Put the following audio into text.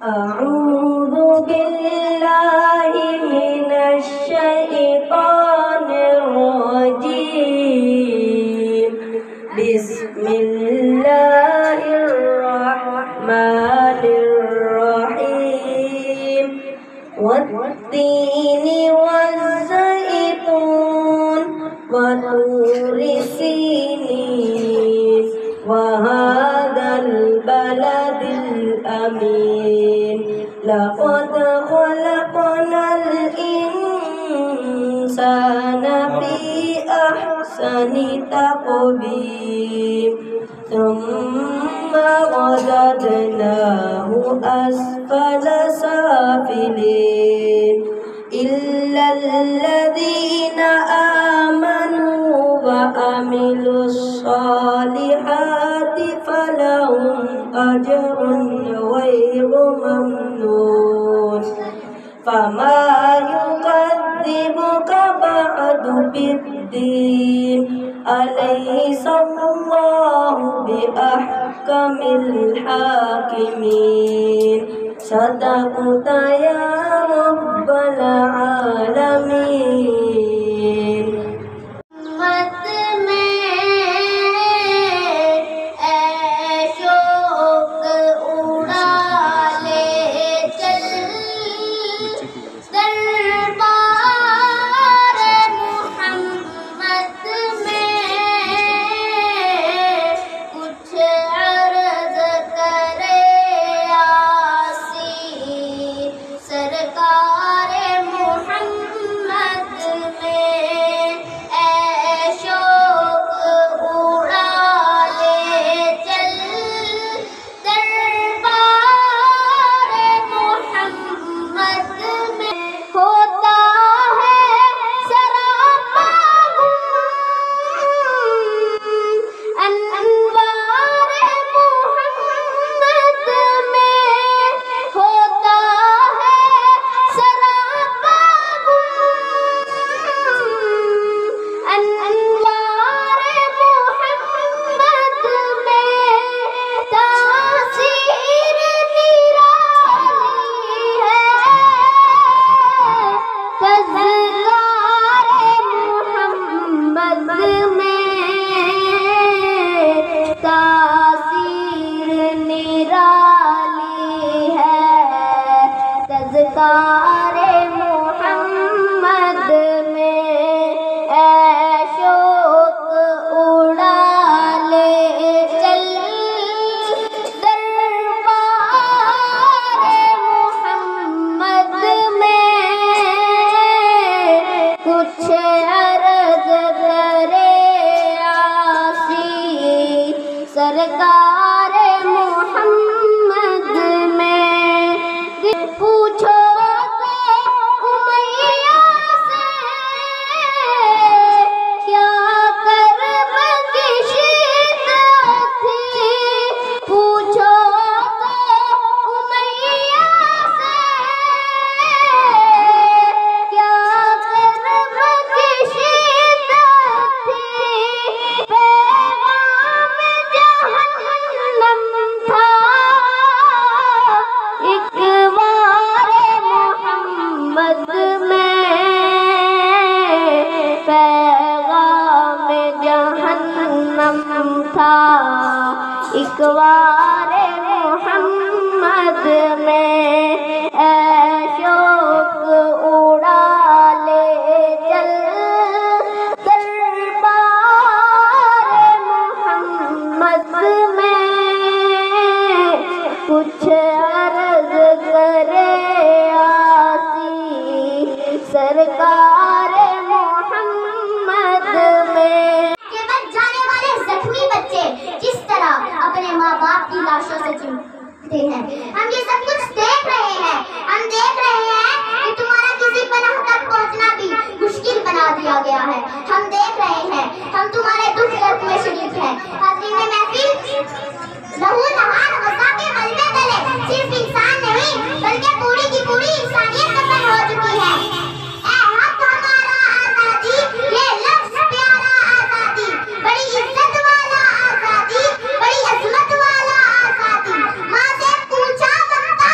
أعوذ بالله من الشيطان الرجيم بسم الله الرحمن الرحيم والتين والزيتون وطور سينين وهذا البلد الأمين لقد خلقنا الإنسان في أحسن تقويم ثم رددناه أسفل سافلين إلا الذين آمنوا وعملوا الصالحات فلهم أجر غير ممنون فما يكذبك بعد بالدين أليس الله بأحكم الحاكمين صدقت يا رب العالمين تذکار محمد میں اے شوق اڑا لے چل دربار محمد میں کچھ عرض کرے عاصی سرکار محمد میں پوچھو اقوار محمد میں اے شوق اڑا لے چل دربار محمد میں کچھ عرض کرے عاصی سرکار محمد میں اپنے ماں باپ کی لاشوں سے چمٹتے ہیں. ہم یہ سب کچھ دیکھ رہے ہیں. ہم دیکھ رہے ہیں کہ تمہارا کسی پناہ تک پہنچنا بھی مشکل بنا دیا گیا ہے. ہم دیکھ رہے ہیں, ہم تمہارے دکھ درد میں شریک ہیں. حاضرین محفل, لہو نہار غصہ کے ملبے تلے صرف انسان نہیں بلکہ پوری کی پوری انسانیت دفن ہو چکی ہے. اے حق ہمارا آزادی, یہ لفظ پیارا آزادی, بڑی عزت والا آزادی, بڑی عظمت والا آزادی. ماں سے پوچھا بنتا